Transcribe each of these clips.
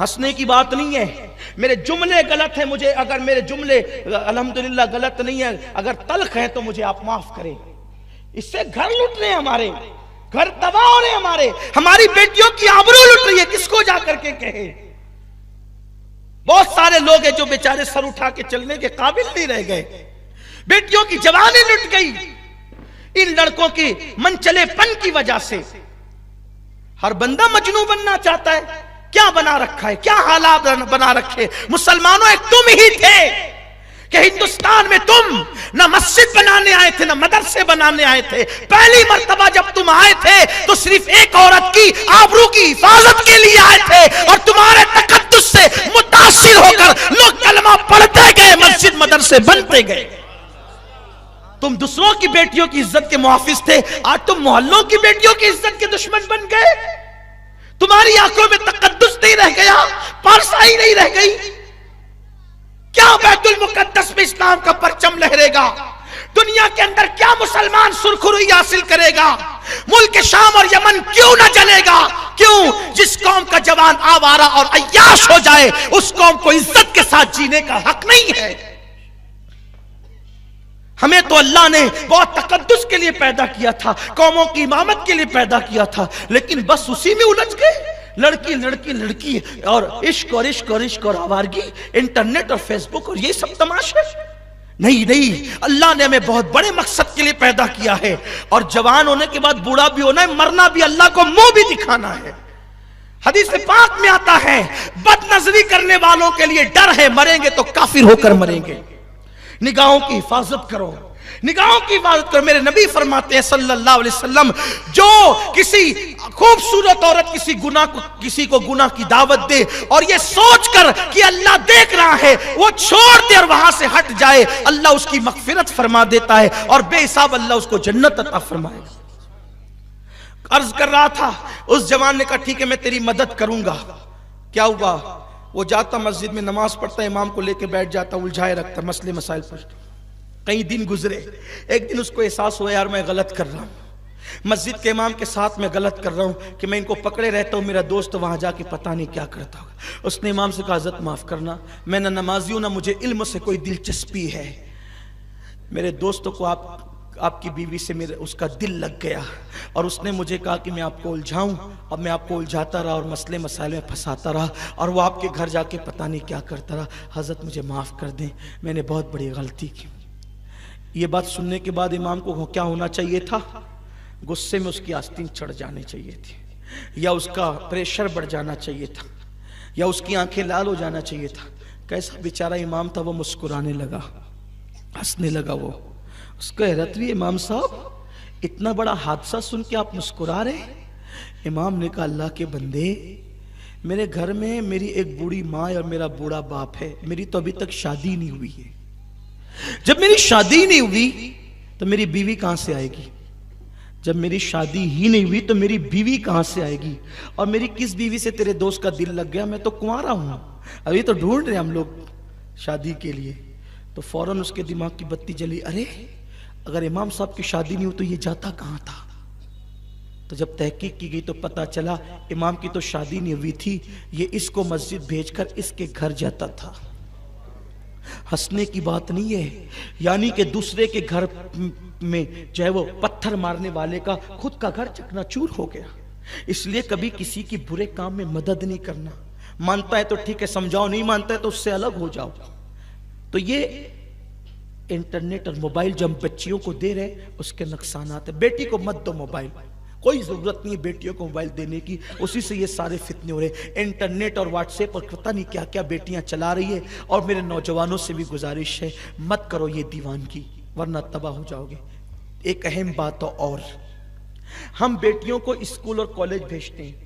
ہنسنے کی بات نہیں ہے، میرے جملے غلط ہیں، مجھے اگر میرے جملے الحمدللہ غلط نہیں ہیں، اگر تلخ ہیں تو مجھے آپ معاف کریں۔ اس سے گھر لٹ رہے ہیں، ہمارے گھر تباہ ہو رہے ہیں، ہماری بیٹیوں کی آبرو لٹ رہی ہے، کس کو جا کر کے کہے؟ بہت سارے لوگ ہیں جو بیچارے سر اٹھا کے چلنے کے قابل نہیں رہ گئے، بیٹیوں کی جوانی لٹ گئی ان لڑکوں کی منچلے پن کی وجہ سے۔ ہر بندہ مجنوں بننا چاہتا ہے، کیا بنا رکھا ہے، کیا حالات بنا رکھے؟ مسلمانوں ایک تم ہی تھے کہ ہندوستان میں تم نہ مسجد بنانے آئے تھے نہ مدرسے بنانے آئے تھے، پہلی مرتبہ جب تم آئے تھے تو صرف ایک عورت کی آبرو کی حفاظت کے لیے آئے تھے، اور تمہارے تقدس سے متاثر ہو کر لوگ کلمہ پڑھتے گئے، مسجد مدرسے بنتے گئے۔ تم دوسروں کی بیٹیوں کی عزت کے محافظ تھے، آج تم محلوں کی بیٹیوں کی عزت کے دشمن بن گئے۔ تمہاری آنکھوں میں تقدس نہیں رہ گیا، پارسائی نہیں رہ گئی۔ کیا بیت المقدس میں اسلام کا پرچم لہرے گا؟ دنیا کے اندر کیا مسلمان سرخروئی حاصل کرے گا؟ ملک شام اور یمن کیوں نہ جلے گا؟ کیوں؟ جس قوم کا جوان آوارہ اور عیاش ہو جائے اس قوم کو عزت کے ساتھ جینے کا حق نہیں ہے۔ ہمیں تو اللہ نے بہت تقدس کے لیے پیدا کیا تھا، قوموں کی امامت کے لیے پیدا کیا تھا، لیکن بس اسی میں الجھ گئے۔ لڑکی لڑکی لڑکی اور عشق اور عشق اور عشق اور آوارگی، انٹرنیٹ اور فیس بک اور یہ سب تماشے۔ نہیں، اللہ نے ہمیں بہت بڑے مقصد کے لیے پیدا کیا ہے، اور جوان ہونے کے بعد بوڑھا بھی ہونا ہے، مرنا بھی اللہ کو منہ بھی دکھانا ہے۔ حدیث پاک میں آتا ہے بد نظری کرنے والوں کے لیے ڈر ہے، مریں گے تو کافر ہو کر مریں گے۔ نگاہوں کی حفاظت کرو، نگاہوں کی حفاظت کرو۔ میرے نبی فرماتے ہیں صلی اللہ علیہ وسلم، جو کسی خوبصورت عورت کسی کو گناہ کی دعوت دے اور یہ سوچ کر کہ اللہ دیکھ رہا ہے، وہ چھوڑ دے اور وہاں سے ہٹ جائے، اللہ اس کی مغفرت فرما دیتا ہے اور بے حساب اللہ اس کو جنت عطا فرمائے گا۔ عرض کر رہا تھا، اس جوان نے کہا ٹھیک ہے میں تیری مدد کروں گا۔ کیا ہوا؟ وہ جاتا مسجد میں نماز پڑھتا، امام کو لے کے بیٹھ جاتا، الجھائے رکھتا، مسئلے مسائل پوچھتا۔ کئی دن گزرے، ایک دن اس کو احساس ہوا یار میں غلط کر رہا ہوں، مسجد کے امام کے ساتھ میں غلط کر رہا ہوں کہ میں ان کو پکڑے رہتا ہوں، میرا دوست وہاں جا کے پتہ نہیں کیا کرتا ہوگا۔ اس نے امام سے کہا حضرت معاف کرنا، میں نہ نمازی ہوں نہ مجھے علم سے کوئی دلچسپی ہے، میرے دوستوں کو آپ کی بیوی سے اس کا دل لگ گیا، اور اس نے مجھے کہا کہ میں آپ کو الجھاؤں، اور میں آپ کو الجھاتا رہا اور مسئلے مسائل میں پھنساتا رہا، اور وہ آپ کے گھر جا کے پتہ نہیں کیا کرتا رہا، حضرت مجھے معاف کر دیں، میں نے بہت بڑی غلطی کی۔ یہ بات سننے کے بعد امام کو کیا ہونا چاہیے تھا؟ غصے میں اس کی آستین چڑھ جانی چاہیے تھی، یا اس کا پریشر بڑھ جانا چاہیے تھا، یا اس کی آنکھیں لال ہو جانا چاہیے تھا۔ کیسا بیچارہ امام تھا، وہ مسکرانے لگا، ہنسنے لگا۔ وہ اس کو حیرت ہوئی، امام صاحب اتنا بڑا حادثہ سن کے آپ مسکرا رہے ہیں؟ امام نے کہا اللہ کے بندے، میرے گھر میں میری ایک بوڑھی ماں اور میرا بوڑھا باپ ہے، میری تو ابھی تک شادی نہیں ہوئی ہے، جب میری شادی نہیں ہوئی تو میری بیوی کہاں سے آئے گی؟ جب میری شادی ہی نہیں ہوئی تو میری بیوی کہاں سے آئے گی؟ اور میری کس بیوی سے تیرے دوست کا دل لگ گیا؟ میں تو کنوارا ہوں، ابھی تو ڈھونڈ رہے ہم لوگ شادی کے لیے۔ تو فوراً اس کے دماغ کی بتی جلی، ارے اگر امام صاحب کی شادی نہیں ہوئی تو یہ جاتا کہاں تھا؟ تو جب تحقیق کی گئی تو پتہ چلا امام کی تو شادی نہیں ہوئی تھی، یہ اس کو مسجد بھیج کر اس کے گھر جاتا تھا۔ ہنسنے کی بات نہیں ہے، یعنی کہ دوسرے کے گھر میں جو ہے وہ پتھر مارنے والے کا خود کا گھر چکنا چور ہو گیا۔ اس لیے کبھی کسی کی برے کام میں مدد نہیں کرنا، مانتا ہے تو ٹھیک ہے سمجھاؤ، نہیں مانتا ہے تو اس سے الگ ہو جاؤ۔ تو یہ انٹرنیٹ اور موبائل جو ہم بچیوں کو دے رہے اس کے نقصانات ہیں۔ بیٹی کو مت دو موبائل، کوئی ضرورت نہیں ہے بیٹیوں کو موبائل دینے کی، اسی سے یہ سارے فتنے ہو رہے ہیں۔ انٹرنیٹ اور واٹس ایپ اور پتہ نہیں کیا کیا بیٹیاں چلا رہی ہے، اور میرے نوجوانوں سے بھی گزارش ہے مت کرو یہ دیوانگی، ورنہ تباہ ہو جاؤ گے۔ ایک اہم بات اور، ہم بیٹیوں کو اسکول اور کالج بھیجتے ہیں،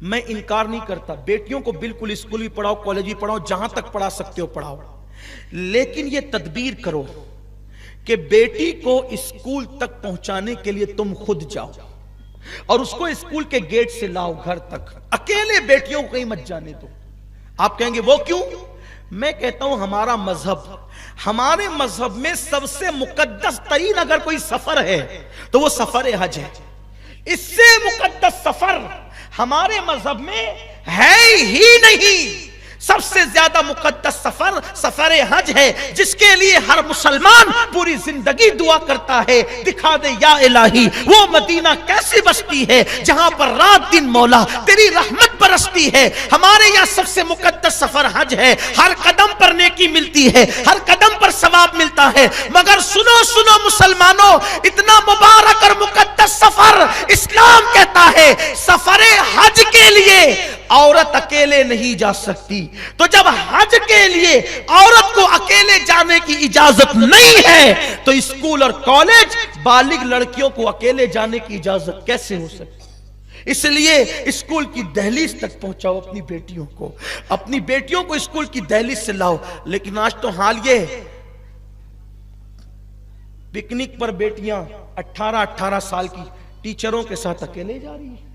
میں انکار نہیں کرتا، بیٹیوں کو بالکل اسکول بھی پڑھاؤ، کالج بھی پڑھاؤ، جہاں تک پڑھا سکتے ہو پڑھاؤ، لیکن یہ تدبیر کرو کہ بیٹی کو اسکول تک پہنچانے کے لیے تم خود جاؤ اور اس کو اسکول کے گیٹ سے لاؤ گھر تک، اکیلے بیٹیوں کو کہیں مت جانے دو۔ آپ کہیں گے وہ کیوں؟ میں کہتا ہوں ہمارے مذہب میں سب سے مقدس ترین اگر کوئی سفر ہے تو وہ سفر حج ہے، اس سے مقدس سفر ہمارے مذہب میں ہے ہی نہیں۔ سب سے زیادہ مقدس سفر سفر حج ہے، جس کے لیے ہر مسلمان پوری زندگی دعا کرتا ہے، دکھا دے یا الہی وہ مدینہ کیسی بستی ہے جہاں پر رات دن مولا تیری رحمت برستی ہے۔ ہمارے یہاں سب سے مقدس سفر حج ہے، ہر قدم پر نیکی ملتی ہے، ہر قدم پر ثواب ملتا ہے، مگر سنو سنو مسلمانوں، اتنا مبارک اور مقدس سفر اسلام کہتا ہے سفر حج کے لیے عورت اکیلے نہیں جا سکتی۔ تو جب حج کے لیے عورت کو اکیلے جانے کی اجازت نہیں ہے تو اسکول اور کالج بالغ لڑکیوں کو اکیلے جانے کی اجازت کیسے ہو سکتی؟ اس لیے اسکول کی دہلیز تک پہنچاؤ اپنی بیٹیوں کو اسکول کی دہلیز سے لاؤ۔ لیکن آج تو حال یہ پکنک پر بیٹیاں 18 سال کی ٹیچروں کے ساتھ اکیلے جا رہی ہیں،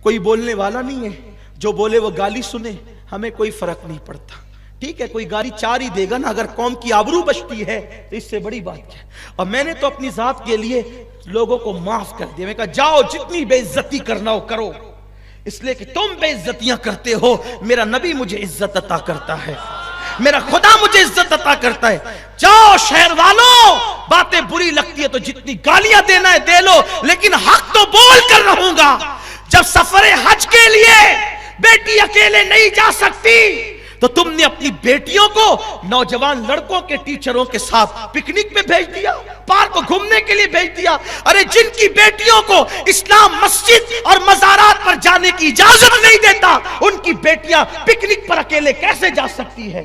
کوئی بولنے والا نہیں ہے، جو بولے وہ گالی سنے، ہمیں کوئی فرق نہیں پڑتا۔ ٹھیک ہے، کوئی گالی چار ہی دے گا نا، اگر قوم کی آبرو بچتی ہے تو اس سے بڑی بات کیا ہے۔ اور میں نے تو اپنی ذات کے لیے لوگوں کو معاف کر دیا، میں کہا جاؤ جتنی بے عزتی کرنا ہو کرو، اس لیے کہ تم بے عزتیاں کرتے ہو، میرا نبی مجھے عزت عطا کرتا ہے، میرا خدا مجھے عزت عطا کرتا ہے۔ جاؤ شہر والوں، باتیں بری لگتی ہے تو جتنی گالیاں دینا ہے دے لو، لیکن حق تو بول کر رہوں گا۔ جب سفر حج کے لیے بیٹی اکیلے نہیں جا سکتی تو تم نے اپنی بیٹیوں کو نوجوان لڑکوں کے ٹیچروں کے ساتھ پکنک میں بھیج دیا، پارک کو گھومنے کے لیے بھیج دیا۔ ارے جن کی بیٹیوں کو اسلام مسجد اور مزارات پر جانے کی اجازت نہیں دیتا، ان کی بیٹیاں پکنک پر اکیلے کیسے جا سکتی ہے؟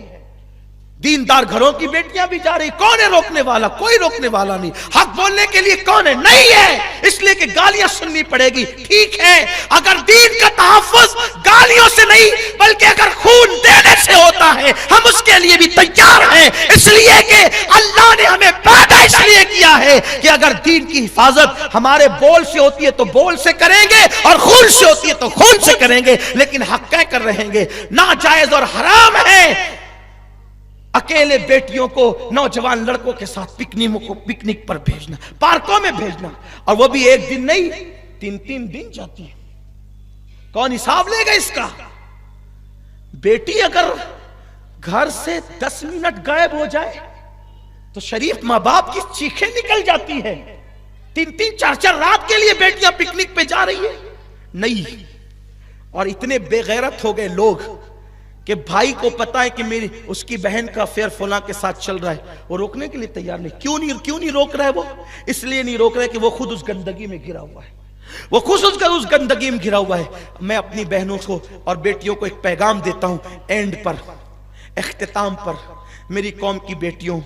دیندار گھروں کی بیٹیاں بھی جا رہی، کون ہے روکنے والا؟ کوئی روکنے والا نہیں۔ حق بولنے کے لیے کون ہے؟ نہیں ہے، اس لیے کہ گالیاں سننی پڑے گی۔ ٹھیک ہے، اگر دین کا تحفظ گالیوں سے نہیں بلکہ اگر خون دینے سے ہوتا ہے ہم اس کے لیے بھی تیار ہیں، اس لیے کہ اللہ نے ہمیں پیدا اس لیے کیا ہے کہ اگر دین کی حفاظت ہمارے بول سے ہوتی ہے تو بول سے کریں گے، اور خون سے ہوتی ہے تو خون سے کریں گے، لیکن حق کہہ کر رہیں گے۔ ناجائز اور حرام ہے اکیلے بیٹیوں کو نوجوان لڑکوں کے ساتھ پکنک پر بھیجنا، پارکوں میں بھیجنا، اور وہ بھی ایک دن نہیں 3 دن جاتی ہے۔ کون حساب لے گا اس کا؟ بیٹی اگر گھر سے 10 منٹ غائب ہو جائے تو شریف ماں باپ کی چیخیں نکل جاتی ہے۔ 3 4 رات کے لیے بیٹیاں پکنک پہ جا رہی ہے نہیں۔ اور اتنے بے غیرت ہو گئے لوگ کہ بھائی کو پتا ہے کہ میری اس کی بہن کا افیئر فلاں کے ساتھ چل رہا ہے، وہ روکنے کے لیے تیار نہیں۔ کیوں نہیں روک رہا ہے؟ وہ اس لیے نہیں روک رہا ہے کہ وہ خود اس گندگی میں گرا ہوا ہے، وہ خود اس گندگی میں گرا ہوا ہے۔ میں اپنی بہنوں کو اور بیٹیوں کو ایک پیغام دیتا ہوں اینڈ پر، اختتام پر، میری قوم کی بیٹیوں،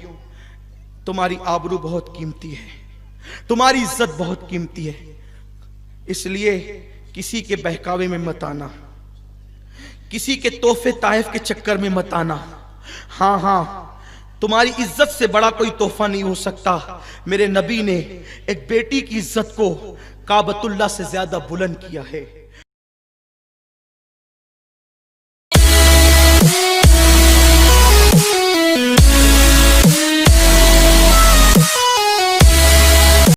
تمہاری آبرو بہت قیمتی ہے، تمہاری عزت بہت قیمتی ہے، اس لیے کسی کے بہکاوے میں مت آنا، کسی کے تحفے تحائف کے چکر میں مت آنا۔ ہاں تمہاری عزت سے بڑا کوئی تحفہ نہیں ہو سکتا۔ میرے نبی نے ایک بیٹی کی عزت کو کعبۃ اللہ سے زیادہ بلند کیا ہے۔